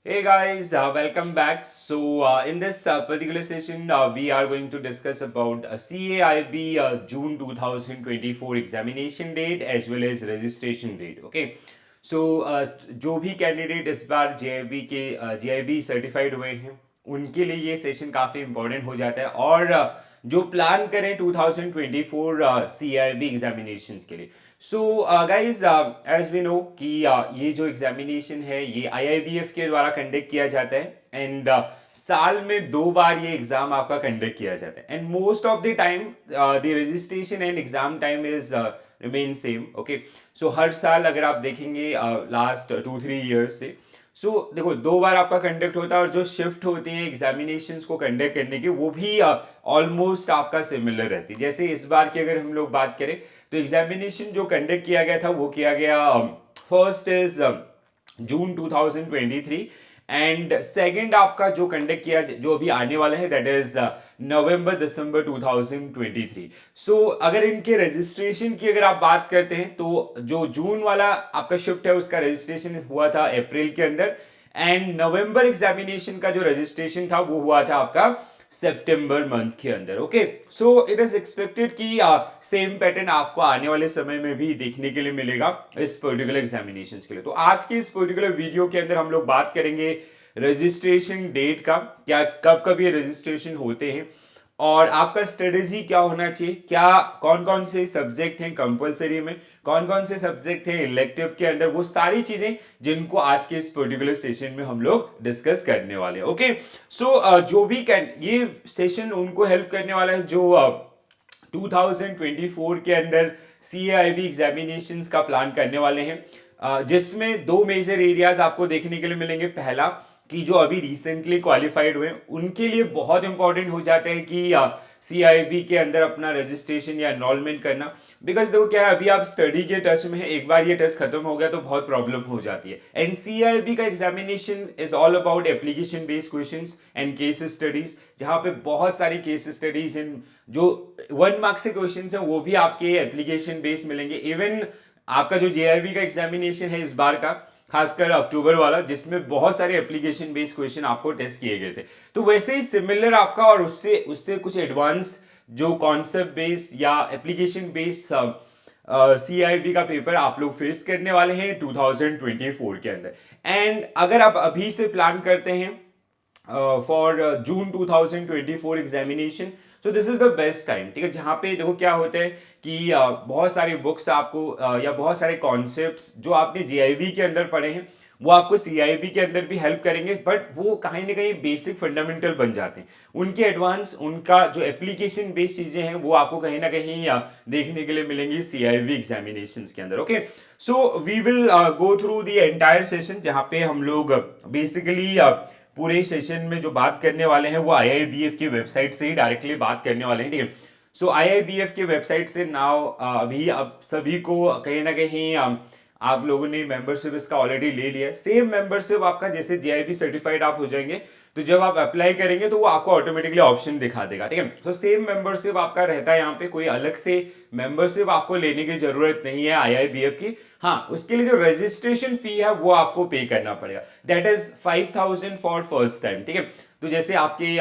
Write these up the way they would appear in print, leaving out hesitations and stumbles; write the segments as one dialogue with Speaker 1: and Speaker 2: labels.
Speaker 1: Hey guys, welcome back. In this particular session, we are going to discuss about CAIB June 2024 examination date as well as registration date. Okay, जो भी candidate इस बार JIB certified हुए हैं उनके लिए ये session काफ़ी important हो जाता है और जो प्लान करें 2024 CIB एग्जामिनेशंस के लिए। So guys as we know कि ये जो एग्जामिनेशन है ये IIBF के द्वारा कंडक्ट किया जाता है एंड साल में 2 बार ये एग्जाम आपका कंडक्ट किया जाता है and most of the time the registration and exam time is remain same. Okay, so हर साल अगर आप देखेंगे लास्ट 2-3 ईयर्स से देखो 2 बार आपका कंडक्ट होता है और जो शिफ्ट होती है एग्जामिनेशंस को कंडक्ट करने की वो भी ऑलमोस्ट आपका सिमिलर रहती है। जैसे इस बार की अगर हम लोग बात करें तो एग्जामिनेशन जो कंडक्ट किया गया था वो किया गया first is June 2023 and second आपका जो कंडक्ट किया जो अभी आने वाला है दैट इज नवंबर दिसंबर 2023। अगर इनके रजिस्ट्रेशन की अगर आप बात करते हैं तो जो जून वाला आपका शिफ्ट है उसका रजिस्ट्रेशन हुआ था अप्रैल के अंदर एंड नवंबर एग्जामिनेशन का जो रजिस्ट्रेशन था वो हुआ था आपका सितंबर मंथ के अंदर। Okay, so it is expected कि सेम पैटर्न आपको आने वाले समय में भी देखने के लिए मिलेगा इस पर्टिकुलर एग्जामिनेशन के लिए। तो आज की इस पर्टिकुलर वीडियो के अंदर हम लोग बात करेंगे रजिस्ट्रेशन डेट का, क्या कब कब ये रजिस्ट्रेशन होते हैं और आपका स्ट्रेटेजी क्या होना चाहिए, क्या कौन कौन से सब्जेक्ट हैं कंपलसरी में, कौन कौन से सब्जेक्ट हैं इलेक्टिव के अंदर, वो सारी चीजें जिनको आज के इस पर्टिकुलर सेशन में हम लोग डिस्कस करने वाले हैं। ओके, जो भी ये सेशन उनको हेल्प करने वाला है जो 2024 के अंदर CAIB एग्जामिनेशंस का प्लान करने वाले हैं, जिसमें दो मेजर एरियाज आपको देखने के लिए मिलेंगे। पहला कि जो अभी रिसेंटली क्वालिफाइड हुए उनके लिए बहुत इंपॉर्टेंट हो जाता है कि CIB के अंदर अपना रजिस्ट्रेशन या एनरोलमेंट करना, बिकॉज देखो क्या है अभी आप स्टडी के टच में है, एक बार ये टच खत्म हो गया तो बहुत प्रॉब्लम हो जाती है। एंड CIB का examination is all about application based questions and case studies, जहां पे बहुत सारी केस स्टडीज इन जो 1 मार्क से क्वेश्चन है वो भी आपके एप्लीकेशन बेस्ड मिलेंगे। इवन आपका जो JIB का एग्जामिनेशन है इस बार का, खासकर अक्टूबर वाला, जिसमें बहुत सारे एप्लीकेशन बेस्ड क्वेश्चन आपको टेस्ट किए गए थे, तो वैसे ही सिमिलर आपका और उससे उससे कुछ एडवांस जो कॉन्सेप्ट बेस्ड या एप्लीकेशन बेस्ड CIB का पेपर आप लोग फेस करने वाले हैं 2024 के अंदर। एंड अगर आप अभी से प्लान करते हैं for June 2024 examination, so this is the best time. ठीक है, जहां पे देखो क्या होता है कि बहुत सारी बुक्स आपको या बहुत सारे कॉन्सेप्ट्स जो आपने JIB के अंदर पढ़े हैं वो आपको CIB के अंदर भी हेल्प करेंगे, बट वो कहीं ना कहीं बेसिक फंडामेंटल बन जाते हैं। उनके एडवांस उनका जो एप्लीकेशन बेस्ड चीजें हैं वो आपको कहीं ना कहीं देखने के लिए मिलेंगी CIB एग्जामिनेशंस के अंदर। Okay, so we will go through the entire session, जहां पे हम लोग बेसिकली पूरे सेशन में जो बात करने वाले हैं वो IIBF की वेबसाइट से ही डायरेक्टली बात करने वाले हैं। ठीक है, IIBF की वेबसाइट से नाउ अभी अब सभी को कहीं ना कहीं आप लोगों ने मेंबरशिप इसका ऑलरेडी ले लिया है। सेम मेंबरशिप आपका जैसे JIB सर्टिफाइड आप हो जाएंगे तो जब आप अप्लाई करेंगे तो वो आपको ऑटोमेटिकली ऑप्शन दिखा देगा। ठीक है, तो सेम मेंबरशिप आपका रहता है, यहाँ पे कोई अलग से मेंबरशिप आपको लेने की जरूरत नहीं है IIBF की। हाँ, उसके लिए जो रजिस्ट्रेशन फी है वो आपको पे करना पड़ेगा, that is 5000 for first time. ठीक है, तो जैसे आपके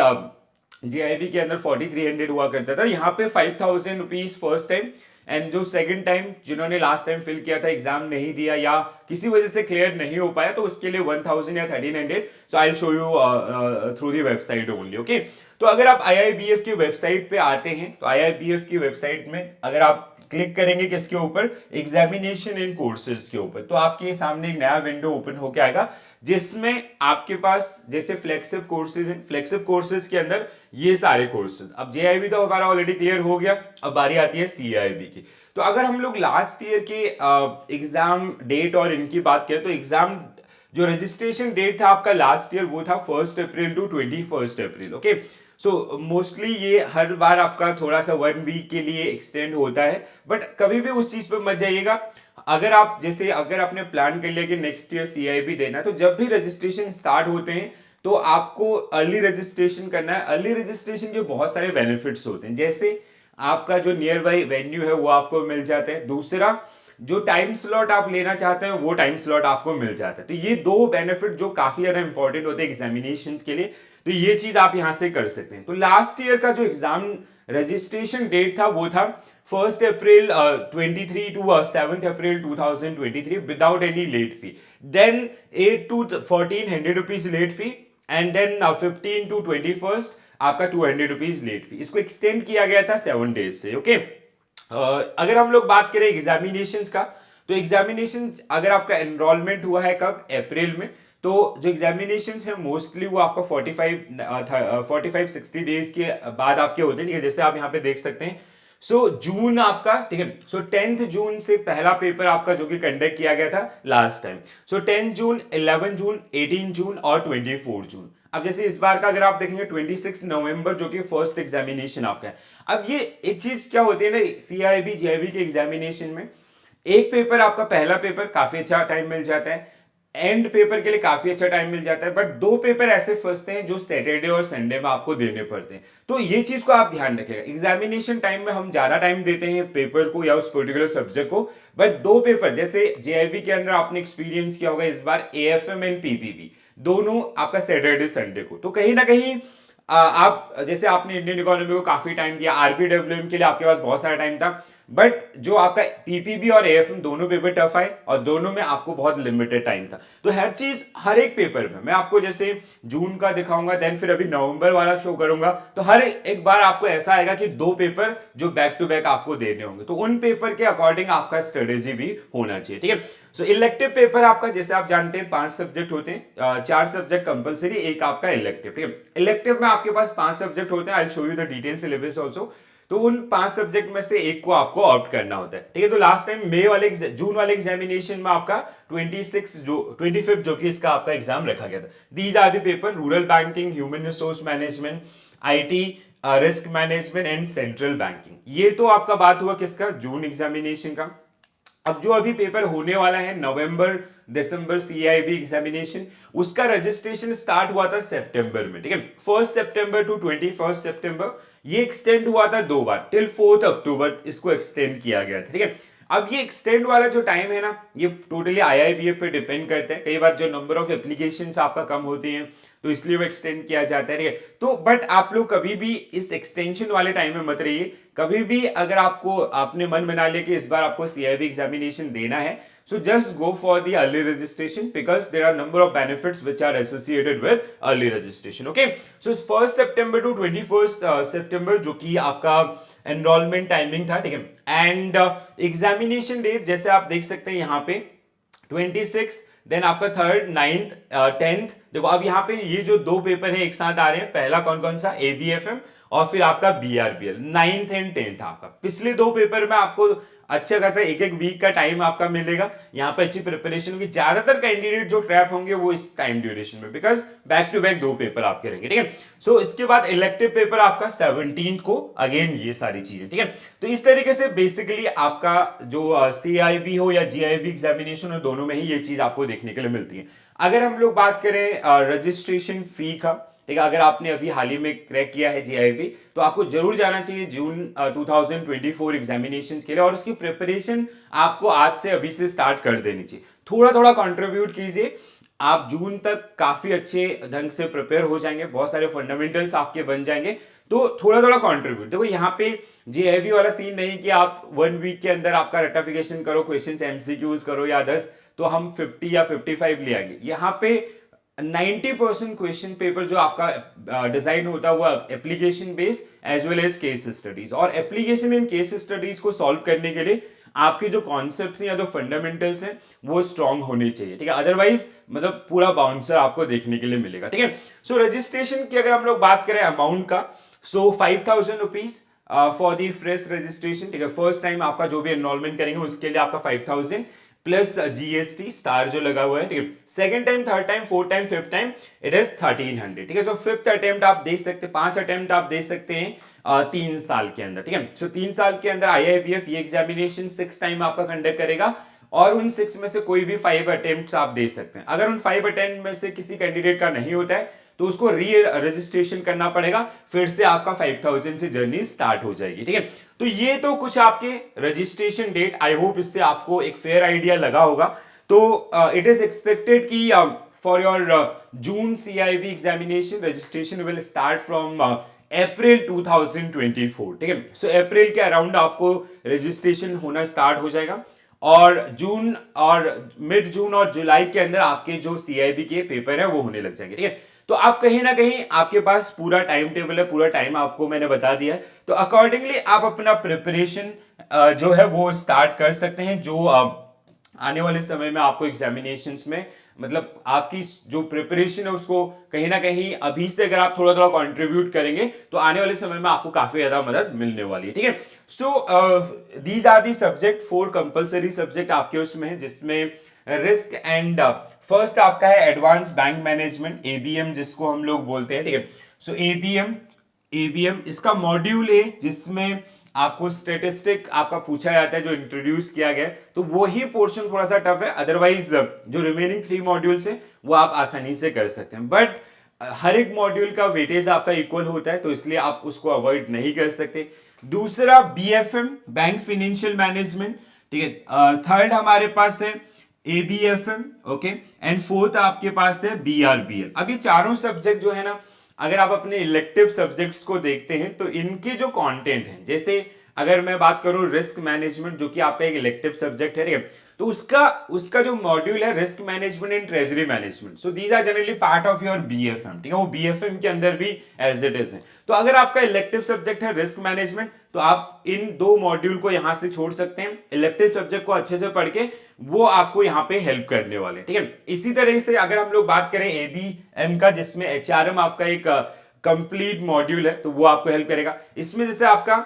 Speaker 1: JIB के अंदर 4300 हुआ करता था, यहाँ पे 5000 रुपीज फर्स्ट टाइम, एंड जो सेकंड टाइम जिन्होंने लास्ट टाइम फिल किया था एग्जाम नहीं दिया या किसी वजह से क्लियर नहीं हो पाया तो उसके लिए 1000 या 1300। So I will show you through the website only. Okay, तो अगर आप IIBF की वेबसाइट पे आते हैं तो IIBF की वेबसाइट में अगर आप क्लिक करेंगे किसके ऊपर, एग्जामिनेशन इन कोर्सेज के ऊपर, तो आपके सामने एक नया विंडो ओपन होकर आएगा जिसमें आपके पास जैसे फ्लेक्सिब कोर्सेज के अंदर ये सारे कोर्सेज। अब JIB तो हमारा ऑलरेडी क्लियर हो गया, अब बारी आती है CIB की। तो अगर हम लोग लास्ट ईयर के एग्जाम डेट और इनकी बात करें तो एग्जाम जो रजिस्ट्रेशन डेट था आपका लास्ट ईयर वो था 1 April to 21 April. Okay, so mostly ये हर बार आपका थोड़ा सा 1 वीक के लिए एक्सटेंड होता है, बट कभी भी उस चीज पे मत जाइएगा। अगर आपने प्लान कर लिया कि नेक्स्ट ईयर CIB देना है तो जब भी रजिस्ट्रेशन स्टार्ट होते हैं तो आपको अर्ली रजिस्ट्रेशन करना है। अर्ली रजिस्ट्रेशन के बहुत सारे बेनिफिट्स होते हैं, जैसे आपका जो नियर बाई वेन्यू है वो आपको मिल जाता है। दूसरा, जो टाइम स्लॉट आप लेना चाहते हैं वो टाइम स्लॉट आपको मिल जाता है। तो ये दो बेनिफिट जो काफी ज्यादा इंपॉर्टेंट होते हैं एग्जामिनेशन के लिए, तो ये चीज आप यहां से कर सकते हैं। तो लास्ट ईयर का जो एग्जाम रजिस्ट्रेशन डेट था वो था 1 April 23 to 7 April 2023 without any late fee, then 8 to 14 ₹100 late fee, and then 15 to 21 आपका ₹200 लेट फी। इसको एक्सटेंड किया गया था 7 डेज से। ओके, अगर हम लोग बात करें एग्जामिनेशंस का, तो एग्जामिनेशन अगर आपका एनरोलमेंट हुआ है कब, अप्रैल में, तो जो एग्जामिनेशन है मोस्टली वो आपका 45-60 डेज के बाद आपके होते हैं, ठीक है, जैसे आप यहाँ पे देख सकते हैं। जून आपका, ठीक है, 10 जून से पहला पेपर आपका जो कि कंडक्ट किया गया था लास्ट टाइम। 10 जून, 11 जून, 18 जून और 24 जून। अब जैसे इस बार का अगर आप देखेंगे 26 नवंबर जो कि फर्स्ट एग्जामिनेशन आपका है। अब ये एक चीज क्या होती है ना, CIB GIB के एग्जामिनेशन में एक पेपर आपका, पहला पेपर काफी अच्छा टाइम मिल जाता है, एंड पेपर के लिए काफी अच्छा टाइम मिल जाता है, बट दो पेपर ऐसे फंसते हैं जो सैटरडे और संडे में आपको देने पड़ते हैं। तो ये चीज को आप ध्यान रखिएगा, एग्जामिनेशन टाइम में हम ज्यादा टाइम देते हैं पेपर को या उस पर्टिकुलर सब्जेक्ट को, बट दो पेपर जैसे JIB के अंदर आपने एक्सपीरियंस किया होगा इस बार AFM एंड PPB दोनों आपका सैटरडे संडे को, तो कहीं ना कहीं आप जैसे आपने इंडियन इकोनॉमी को काफी टाइम दिया, RBWM के लिए आपके पास बहुत सारा टाइम था, बट जो आपका PPB और AFM दोनों पेपर टफ आए और दोनों में आपको बहुत लिमिटेड टाइम था। तो हर चीज हर एक पेपर में मैं आपको जैसे जून का दिखाऊंगा, देन फिर अभी नवंबर वाला शो करूंगा, तो हर एक बार आपको ऐसा आएगा कि दो पेपर जो बैक टू बैक आपको देने होंगे, तो उन पेपर के अकॉर्डिंग आपका स्ट्रेटेजी भी होना चाहिए, ठीक है। इलेक्टिव पेपर आपका जैसे आप जानते हैं 5 सब्जेक्ट होते हैं, 4 सब्जेक्ट कंपलसरी, एक आपका इलेक्टिव, ठीक है। इलेक्टिव में आपके पास 5 सब्जेक्ट होते हैं, आई will show you the detail syllabus also. तो उन 5 सब्जेक्ट में से एक को आपको ऑप्ट करना होता है, ठीक है। तो लास्ट टाइम जून वाले एग्जामिनेशन में आपका 25 जो कि इसका आपका एग्जाम रखा गया था। These are the paper, rural banking, human resource management, IT, risk management and central banking. ये तो आपका बात हुआ किसका, जून एग्जामिनेशन का। अब जो अभी पेपर होने वाला है नवंबर दिसंबर CIB एग्जामिनेशन, उसका रजिस्ट्रेशन स्टार्ट हुआ था सितंबर में, ठीक है, 1 सितंबर टू 21 सितंबर। ये एक्सटेंड हुआ था 2 बार, टिल 4 अक्टूबर इसको एक्सटेंड किया गया था, ठीक है। अब ये एक्सटेंड वाला जो टाइम है ना, ये टोटली IIBF पे डिपेंड करता है। कई बार जो नंबर ऑफ एप्लीकेशंस आपका कम होती हैं तो इसलिए वो एक्सटेंड किया जाता है, ठीक है। तो बट आप लोग कभी भी इस एक्सटेंशन वाले टाइम में मत रहिए। कभी भी अगर आपको आपने मन बना लिया कि इस बार आपको CIB एग्जामिनेशन देना है, so just go for the early registration because there are number of benefits which are associated with early registration. Okay, so 1 September to 21 September जो कि आपका एनरोलमेंट टाइमिंग था, ठीक है। एंड एग्जामिनेशन डेट जैसे आप देख सकते हैं यहाँ पे 26, देन आपका 3rd, 9th, 10th। देखो अब यहाँ पे ये जो दो पेपर है एक साथ आ रहे हैं, पहला कौन कौन सा, ABFM और फिर आपका BRBL, 9th एंड 10th। आपका पिछले दो पेपर में आपको अच्छा खासा एक एक वीक का टाइम आपका मिलेगा, यहाँ पे अच्छी प्रिपरेशन होगी। ज्यादातर कैंडिडेट जो ट्रैप होंगे वो इस टाइम ड्यूरेशन में, बिकॉज बैक टू बैक दो पेपर आपके रहेंगे, ठीक है। इसके बाद इलेक्टिव पेपर आपका 17 को, अगेन ये सारी चीजें, ठीक है। तो इस तरीके से बेसिकली आपका जो CIB हो या GIB एग्जामिनेशन हो, दोनों में ही ये चीज आपको देखने के लिए मिलती है। अगर हम लोग बात करें रजिस्ट्रेशन फी का, ठीक है, अगर आपने अभी हाल ही में क्रैक किया है GIB, तो आपको जरूर जाना चाहिए जून 2024 एग्जामिनेशन के लिए, और उसकी प्रिपरेशन आपको आज से अभी से स्टार्ट कर देनी चाहिए। थोड़ा थोड़ा कंट्रीब्यूट कीजिए, आप जून तक काफी अच्छे ढंग से प्रिपेयर हो जाएंगे, बहुत सारे फंडामेंटल्स आपके बन जाएंगे। तो थोड़ा थोड़ा कंट्रीब्यूट, देखो यहाँ पे GIB वाला सीन नहीं कि आप 1 वीक के अंदर आपका रेक्टिफिकेशन करो, क्वेश्चन MCQs करो या 10 तो हम 50 या 55 ले आएंगे। यहाँ पे 90% क्वेश्चन पेपर जो आपका डिजाइन होता है वो application based as well as case studies, और एप्लीकेशन इन केस स्टडीज को सॉल्व करने के लिए आपके जो कॉन्सेप्ट्स या जो फंडामेंटल्स हैं वो स्ट्रांग होने चाहिए, ठीक है। अदरवाइज मतलब पूरा बाउंसर आपको देखने के लिए मिलेगा, ठीक है। रजिस्ट्रेशन की अगर हम लोग बात करें अमाउंट का, 5,000 rupees for the fresh registration, ठीक है। फर्स्ट टाइम आपका जो भी एनरोलमेंट करेंगे उसके लिए आपका 5,000 प्लस GST स्टार जो लगा हुआ है, ठीक है। Second time, third time, fourth time, fifth time it is 1300, ठीक है। जो फिफ्थ अटेम्प्ट आप दे सकते हैं, 5 अटेम्प्ट आप दे सकते हैं 3 साल के अंदर, ठीक है। 3 साल के अंदर IIBF ये एग्जामिनेशन 6 टाइम आपका कंडक्ट करेगा, और उन 6 में से कोई भी 5 अटेम्प्ट आप दे सकते हैं। अगर उन 5 अटेम्प्ट में से किसी कैंडिडेट का नहीं होता है तो उसको री रजिस्ट्रेशन करना पड़ेगा, फिर से आपका 5,000 से जर्नी स्टार्ट हो जाएगी, ठीक है। तो ये तो कुछ आपके रजिस्ट्रेशन डेट, आई होप इससे आपको एक फेयर आइडिया लगा होगा। तो इट इज एक्सपेक्टेड कि for your June CIB examination registration will start from April 2024, ठीक है। सो अप्रैल के अराउंड आपको रजिस्ट्रेशन होना स्टार्ट हो जाएगा, और जून और मिड जून और जुलाई के अंदर आपके जो CIB के पेपर है वो होने लग जाएंगे, ठीक है। तो आप कहीं ना कहीं आपके पास पूरा टाइम टेबल है, पूरा टाइम आपको मैंने बता दिया है, तो अकॉर्डिंगली आप अपना प्रिपरेशन जो है वो स्टार्ट कर सकते हैं। जो आने वाले समय में आपको एग्जामिनेशंस में मतलब आपकी जो प्रिपरेशन है उसको कहीं ना कहीं अभी से अगर आप थोड़ा थोड़ा कंट्रीब्यूट करेंगे तो आने वाले समय में आपको काफी ज्यादा मदद मिलने वाली है, ठीक है। So these are the subject, 4 compulsory subject आपके उसमें है, जिसमें रिस्क एंड फर्स्ट आपका है एडवांस बैंक मैनेजमेंट, ABM जिसको हम लोग बोलते हैं, ठीक है। सो ABM इसका मॉड्यूल है जिसमें आपको स्टेटिस्टिक आपका पूछा जाता है, जो इंट्रोड्यूस किया गया है, तो वो ही पोर्शन थोड़ा सा टफ है। अदरवाइज जो रिमेनिंग 3 मॉड्यूल्स है वो आप आसानी से कर सकते हैं, बट हर एक मॉड्यूल का वेटेज आपका इक्वल होता है, तो इसलिए आप उसको अवॉइड नहीं कर सकते। दूसरा BFM बैंक फाइनेंशियल मैनेजमेंट, ठीक है। थर्ड हमारे पास है ABFM, ओके, एंड फोर्थ आपके पास है BRBL। अब ये चारों सब्जेक्ट जो है ना, अगर आप अपने इलेक्टिव सब्जेक्ट्स को देखते हैं तो इनके जो कंटेंट हैं, जैसे अगर मैं बात करूं रिस्क मैनेजमेंट जो कि आपका एक इलेक्टिव सब्जेक्ट है, ठीक है, तो उसका जो मॉड्यूल है risk management and treasury management, so these are generally part of your BFM, ठीक है, वो BFM के अंदर भी एज इट इज है। तो अगर आपका इलेक्टिव सब्जेक्ट है रिस्क मैनेजमेंट, तो आप इन 2 मॉड्यूल को यहां से छोड़ सकते हैं, इलेक्टिव सब्जेक्ट को अच्छे से पढ़ के वो आपको यहां पे हेल्प करने वाले, ठीक है। इसी तरह से अगर हम लोग बात करें ABM का, जिसमें HRM आपका एक कंप्लीट मॉड्यूल है, तो वो आपको हेल्प करेगा। इसमें जैसे आपका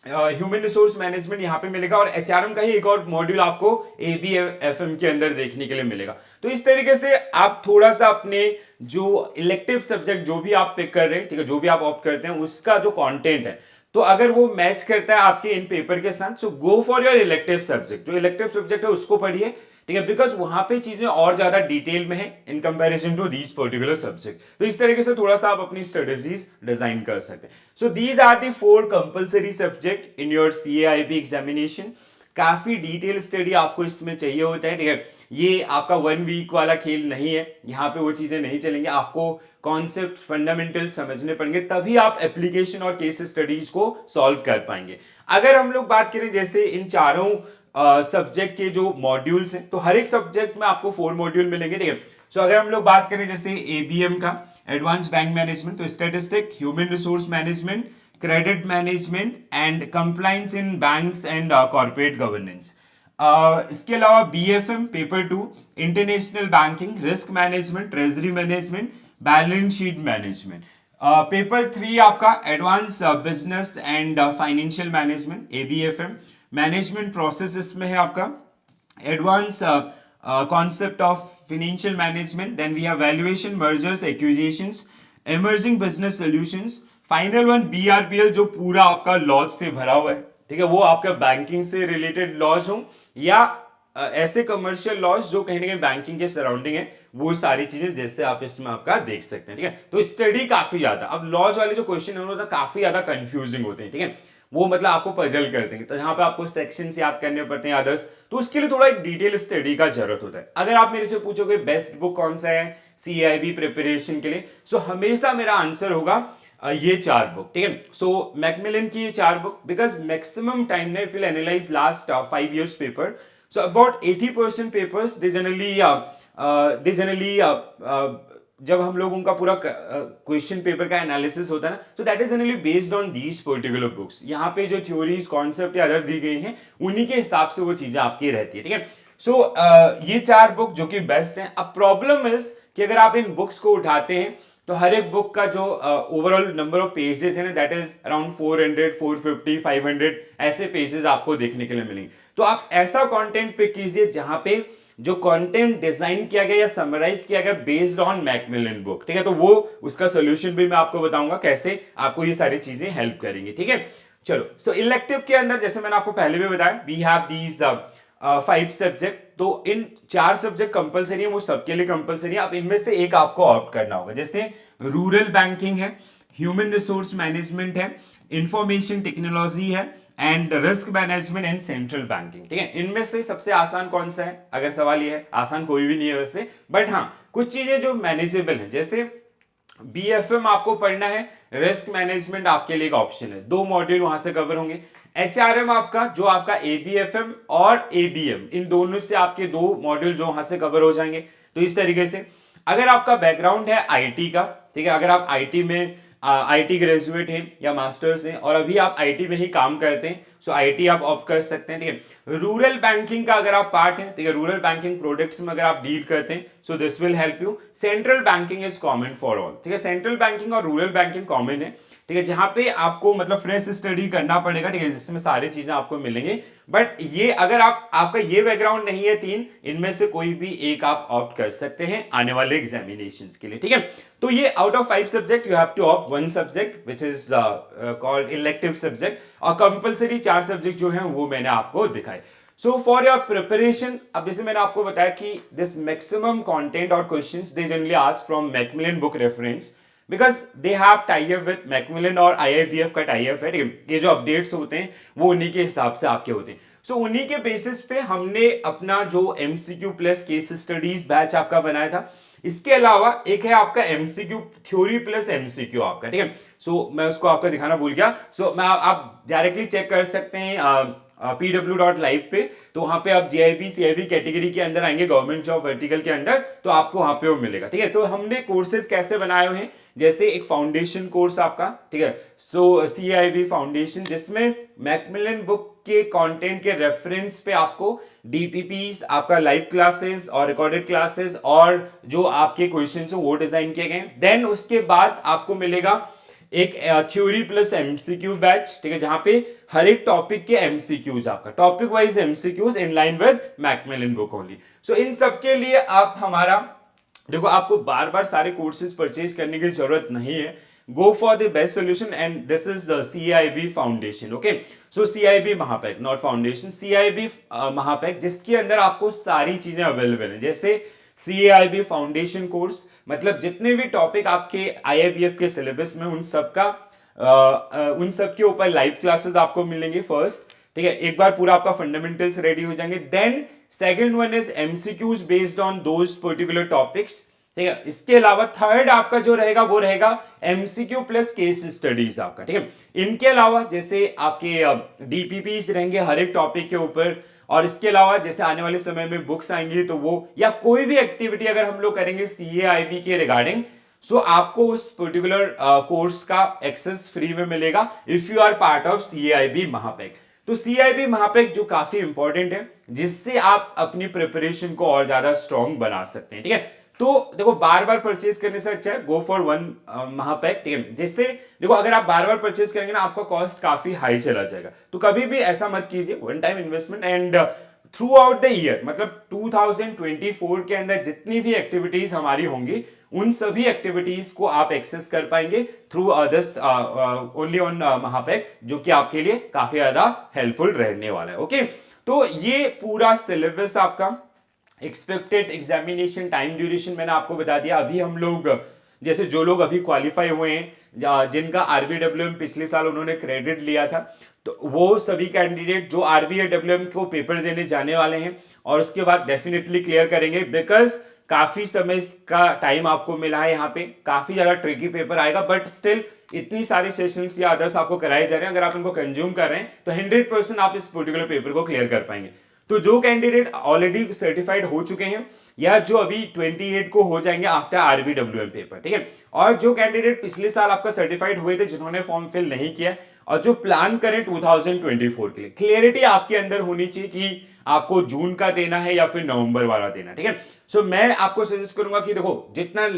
Speaker 1: ह्यूमन रिसोर्स मैनेजमेंट यहां पे मिलेगा, और HRM का ही एक और मॉड्यूल आपको ABFM के अंदर देखने के लिए मिलेगा। तो इस तरीके से आप थोड़ा सा अपने जो इलेक्टिव सब्जेक्ट जो भी आप पिक कर रहे हैं, ठीक है, जो भी आप ऑप्ट करते हैं, उसका जो कंटेंट है, तो अगर वो मैच करता है आपके इन पेपर के साथ, so go for your elective subject. जो इलेक्टिव सब्जेक्ट है उसको पढ़िए, ठीक है, बिकॉज वहां पे चीजें और ज्यादा डिटेल में है in comparison to these particular subject. तो इस तरीके से थोड़ा सा आप अपनी स्ट्रेटजीज डिजाइन कर सकते हैं। So these are the 4 compulsory subject in your CAIB examination. काफी डिटेल स्टडी आपको इसमें चाहिए होता है, ठीक है। ये आपका 1 वीक वाला खेल नहीं है, यहाँ पे वो चीजें नहीं चलेंगे। आपको कॉन्सेप्ट फंडामेंटल समझने पड़ेंगे, तभी आप एप्लीकेशन और केस स्टडीज को सॉल्व कर पाएंगे। अगर हम लोग बात करें जैसे इन चारों सब्जेक्ट के जो मॉड्यूल्स हैं, तो हर एक सब्जेक्ट में आपको 4 मॉड्यूल मिलेंगे, ठीक है। सो अगर हम लोग बात करें जैसे ABM का एडवांस बैंक मैनेजमेंट, तो statistic, human resource management, credit management and compliance in banks and corporate governance. इसके अलावा BFM paper 2 international banking, risk management, treasury management, balance sheet management. Paper 3 आपका advance business and financial management, ABFM, management process इसमें है आपका, advance concept of financial management, then we have valuation, mergers, acquisitions, emerging business solutions. Final one BRBL जो पूरा आपका laws से भरा हुआ है, ठीक है, वो आपका बैंकिंग से रिलेटेड लॉज हो या ऐसे कमर्शियल लॉज जो कहीं ना कहीं बैंकिंग के सराउंडिंग है, वो सारी चीजें जैसे आप इसमें आपका देख सकते हैं, ठीक है। तो स्टडी काफी ज्यादा, अब लॉज वाले जो क्वेश्चन है काफी ज्यादा कंफ्यूजिंग होते हैं, ठीक है, वो मतलब आपको पजल करते हैं, तो यहाँ पे आपको सेक्शंस याद करने पड़ते हैं अदर्स, तो उसके लिए थोड़ा एक डिटेल स्टडी का जरूरत होता है। अगर आप मेरे से पूछोगे बेस्ट बुक कौन सा है CIB प्रिपरेशन के लिए, सो हमेशा मेरा आंसर होगा ये 4 बुक, ठीक है। सो मैकमिलन की ये 4 बुक, बिकॉज मैक्सिमम टाइम ने if you analyse last 5 years paper, so about 80% papers they generally जब हम लोग उनका पूरा क्वेश्चन पेपर का एनालिसिस होता है ना, तो that is generally based on these particular books. यहाँ पे जो थ्योरीज, कॉन्सेप्ट या अदर दी गई हैं, उन्हीं के हिसाब से वो चीजें आपकी रहती है, ठीक है। सो ये 4 बुक जो कि बेस्ट हैं। अब प्रॉब्लम इज कि अगर आप इन बुक्स को उठाते हैं तो हर एक बुक का जो ओवरऑल नंबर ऑफ पेजेस है ना, दैट इज अराउंड 400, 450, 500 ऐसे पेजेस आपको देखने के लिए मिलेंगे। तो आप ऐसा कंटेंट पिक कीजिए जहां पे जो कंटेंट डिजाइन किया गया या समराइज किया गया बेस्ड ऑन मैकमिलन बुक, ठीक है। तो वो उसका सोल्यूशन भी मैं आपको बताऊंगा कैसे आपको ये सारी चीजें हेल्प करेंगी, ठीक है। चलो, सो इलेक्टिव के अंदर जैसे मैंने आपको पहले भी बताया, वी हैव दीज 5 सब्जेक्ट, तो इन 4 सब्जेक्ट कंपलसरी है, वो सबके लिए कंपलसरी है। अब इनमें से एक आपको ऑप्ट करना होगा, जैसे रूरल बैंकिंग है, ह्यूमन रिसोर्स मैनेजमेंट है, इंफॉर्मेशन टेक्नोलॉजी है, and risk management in central banking. ठीक है, इनमें से सबसे आसान कौन सा है? अगर सवाल ये है, आसान कोई भी नहीं है वैसे, बट हाँ कुछ चीजें जो मैनेजेबल है, जैसे बीएफएम आपको पढ़ना है, रिस्क मैनेजमेंट आपके लिए एक ऑप्शन है, 2 मॉड्यूल वहां से कवर होंगे। एचआरएम आपका जो आपका एबीएफएम और एबीएम, इन दोनों से आपके 2 मॉड्यूल जो वहां से कवर हो जाएंगे। तो इस तरीके से अगर आपका बैकग्राउंड है आईटी का, ठीक है, अगर आप आईटी में आईटी ग्रेजुएट हैं या मास्टर्स हैं और अभी आप आईटी में ही काम करते हैं, सो आईटी आप ऑप्ट कर सकते हैं। ठीक है, रूरल बैंकिंग का अगर आप पार्ट हैं, ठीक है, रूरल बैंकिंग प्रोडक्ट्स में अगर आप डील करते हैं, so this will help you. Central banking is common for all. ठीक है, सेंट्रल बैंकिंग और रूरल बैंकिंग कॉमन है। ठीक है, जहां पे आपको मतलब फ्रेश स्टडी करना पड़ेगा। ठीक है, जिसमें सारी चीजें आपको मिलेंगी, बट ये अगर आपका ये बैकग्राउंड नहीं है 3, इनमें से कोई भी एक आप ऑप्ट कर सकते हैं आने वाले एग्जामिनेशंस के लिए। ठीक है, तो ये out of 5 subject you have to opt 1 subject which is called elective subject, और कंपलसरी 4 सब्जेक्ट जो हैं वो मैंने आपको दिखाए। सो फॉर योर प्रिपरेशन, अब जैसे मैंने आपको बताया कि दिस मैक्सिमम कंटेंट और questions they generally ask from Macmillan book reference, because they have tie up with Macmillan और आईआईबीएफ का टाई अप है। ठीक है, ये जो अपडेट्स होते हैं वो उन्हीं के हिसाब से आपके होते हैं। सो उन्हीं के बेसिस पे हमने अपना जो MCQ plus case studies batch आपका बनाया था। इसके अलावा एक है आपका एमसीक्यू थ्योरी प्लस एमसीक्यू आपका। ठीक है, सो मैं उसको आपको दिखाना भूल गया। सो मैं आप डायरेक्टली चेक कर सकते हैं pw.live पे, तो वहां पे आप जीआईबी सीआईबी कैटेगरी के अंदर आएंगे, गवर्नमेंट जॉब वर्टिकल के अंदर, तो आपको वहां पे वो मिलेगा। ठीक है, तो हमने कोर्सेज कैसे बनाए हुए हैं, जैसे एक फाउंडेशन कोर्स आपका, ठीक है, सो सीआईबी फाउंडेशन, जिसमें मैकमिलन बुक के कंटेंट के रेफरेंस पे आपको डीपीपीस, आपका लाइव क्लासेस और रिकॉर्डेड क्लासेस और जो आपके क्वेश्चंस हैं वो डिजाइन किए गए। देन उसके बाद आपको मिलेगा एक थ्योरी प्लस एमसीक्यू बैच, ठीक है, जहां पे हर एक टॉपिक के एमसीक्यूज, आपका topic wise MCQs in line with Macmillan book only. So इन सब के लिए आप हमारा देखो, आपको बार बार सारे कोर्सेज परचेज करने की जरूरत नहीं है। Go for the best solution and this is the CAIIB foundation. Okay, so CAIIB Mahapack, not foundation, CAIIB Mahapack, जिसके अंदर आपको सारी चीजें अवेलेबल है। जैसे सीआईबी फाउंडेशन कोर्स, मतलब जितने भी टॉपिक आपके आईआईबीएफ के सिलेबस में, उन सब के ऊपर लाइव क्लासेस आपको मिलेंगे फर्स्ट। ठीक है, एक बार पूरा आपका फंडामेंटल्स रेडी हो जाएंगे। Then second one is MCQs based on those particular topics. ठीक है, इसके अलावा थर्ड आपका जो रहेगा वो रहेगा एमसीक्यू प्लस केस स्टडीज आपका। ठीक है, इनके अलावा जैसे आपके डीपीपीज रहेंगे हर एक टॉपिक के ऊपर, और इसके अलावा जैसे आने वाले समय में बुक्स आएंगी तो वो, या कोई भी एक्टिविटी अगर हम लोग करेंगे सीएआईबी के रिगार्डिंग, सो आपको उस पर्टिकुलर कोर्स का एक्सेस फ्री में मिलेगा if you are part of CAIIB Mahapack. तो सीआईबी महापैक जो काफी इंपॉर्टेंट है, जिससे आप अपनी प्रिपरेशन को और ज्यादा स्ट्रॉन्ग बना सकते हैं। ठीक है, तो देखो बार बार परचेज करने से अच्छा है गो फॉर 1 महापैक। ठीक है, जिससे देखो अगर आप बार बार परचेज करेंगे ना, आपका कॉस्ट काफी हाई चला जाएगा। तो कभी भी ऐसा मत कीजिए, one time investment, and through out the year, मतलब 2024 के अंदर जितनी भी एक्टिविटीज हमारी होंगी, उन सभी एक्टिविटीज को आप एक्सेस कर पाएंगे थ्रू दिस ओनली ऑन महापैक, जो कि आपके लिए काफी ज्यादा हेल्पफुल रहने वाला है। ओके, तो ये पूरा सिलेबस आपका, एक्सपेक्टेड एग्जामिनेशन टाइम ड्यूरेशन मैंने आपको बता दिया। अभी हम लोग जैसे जो लोग अभी क्वालिफाई हुए हैं, जिनका आरबीडब्ल्यूएम पिछले साल उन्होंने क्रेडिट लिया था, तो वो सभी कैंडिडेट जो आरबीडब्ल्यूएम को पेपर देने जाने वाले हैं और उसके बाद डेफिनेटली क्लियर करेंगे, बिकॉज काफी समय का टाइम आपको मिला है। यहाँ पे काफी ज्यादा ट्रिकी पेपर आएगा, बट स्टिल इतनी सारी सेशंस या अदर्स आपको कराए जा रहे हैं, अगर आप इनको कंज्यूम कर रहे हैं तो 100% आप इस पर्टिकुलर पेपर को क्लियर कर पाएंगे। तो जो कैंडिडेट ऑलरेडी सर्टिफाइड हो चुके हैं, या जो अभी 28 को हो जाएंगे आफ्टर आरबीडब्ल्यूएम पेपर, ठीक है, और जो कैंडिडेट पिछले साल आपका सर्टिफाइड हुए थे जिन्होंने फॉर्म फिल नहीं किया, और जो प्लान करें 2024 के लिए, क्लियरिटी आपके अंदर होनी चाहिए कि आपको जून का देना है या फिर नवंबर वाला देना। ठीक है, सो मैं आपको सजेस्ट करूंगा कि देखो जितना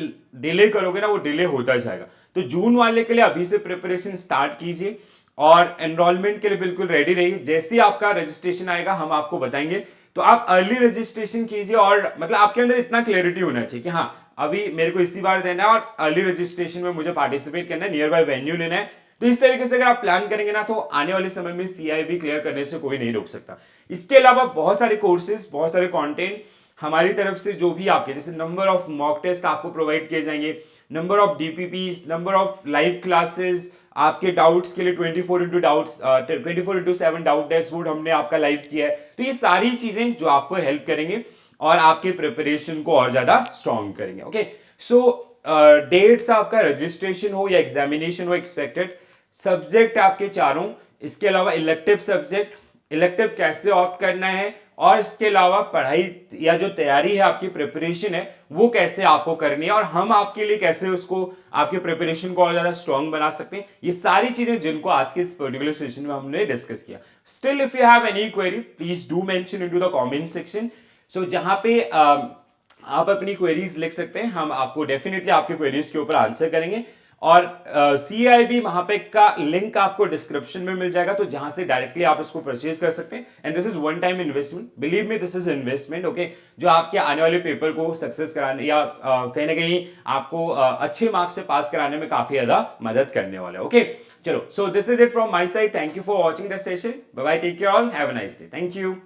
Speaker 1: डिले करोगे ना वो डिले होता जाएगा। तो जून वाले के लिए अभी से प्रिपरेशन स्टार्ट कीजिए, और एनरोलमेंट के लिए बिल्कुल रेडी रहिए। जैसे ही आपका रजिस्ट्रेशन आएगा हम आपको बताएंगे, तो आप अर्ली रजिस्ट्रेशन कीजिए, और मतलब आपके अंदर इतना क्लैरिटी होना चाहिए कि हाँ अभी मेरे को इसी बार देना है और अर्ली रजिस्ट्रेशन में मुझे पार्टिसिपेट करना है, नियर बाय वेन्यू लेना है। तो इस तरीके से अगर आप प्लान करेंगे ना, तो आने वाले समय में सीआईबी क्लियर करने से कोई नहीं रोक सकता। इसके अलावा बहुत सारे कोर्सेज, बहुत सारे कंटेंट हमारी तरफ से जो भी आपके, जैसे नंबर ऑफ मॉक टेस्ट आपको प्रोवाइड किए जाएंगे, number of DPPs, number of live classes, आपके डाउट्स के लिए 24x7 डाउट डैशबोर्ड हमने आपका लाइव किया है। तो ये सारी चीजें जो आपको हेल्प करेंगे और आपके प्रिपरेशन को और ज्यादा स्ट्रॉन्ग करेंगे। ओके, सो डेट्स आपका रजिस्ट्रेशन हो या एग्जामिनेशन हो एक्सपेक्टेड, सब्जेक्ट आपके चारों, इसके अलावा इलेक्टिव सब्जेक्ट, इलेक्टिव कैसे ऑप्ट करना है, और इसके अलावा पढ़ाई या जो तैयारी है आपकी प्रिपरेशन है वो कैसे आपको करनी है, और हम आपके लिए कैसे उसको आपके प्रिपरेशन को और ज्यादा स्ट्रॉन्ग बना सकते हैं, ये सारी चीजें जिनको आज के इस पर्टिकुलर सेशन में हमने डिस्कस किया। Still if you have any query please do mention into the comment section. So जहां पे आप अपनी क्वेरीज लिख सकते हैं, हम आपको डेफिनेटली आपके क्वेरीज के ऊपर आंसर करेंगे। और CIB वहां पे का लिंक आपको डिस्क्रिप्शन में मिल जाएगा, तो जहां से डायरेक्टली आप इसको परचेज कर सकते हैं। And this is one time investment, believe me this is investment. Okay, जो आपके आने वाले पेपर को सक्सेस कराने या कहीं ना कहीं आपको अच्छे मार्क्स से पास कराने में काफी ज्यादा मदद करने वाला है। ओके, चलो, so this is it from my side. Thank you for watching this session. Bye bye, take care all, have a nice day, thank you.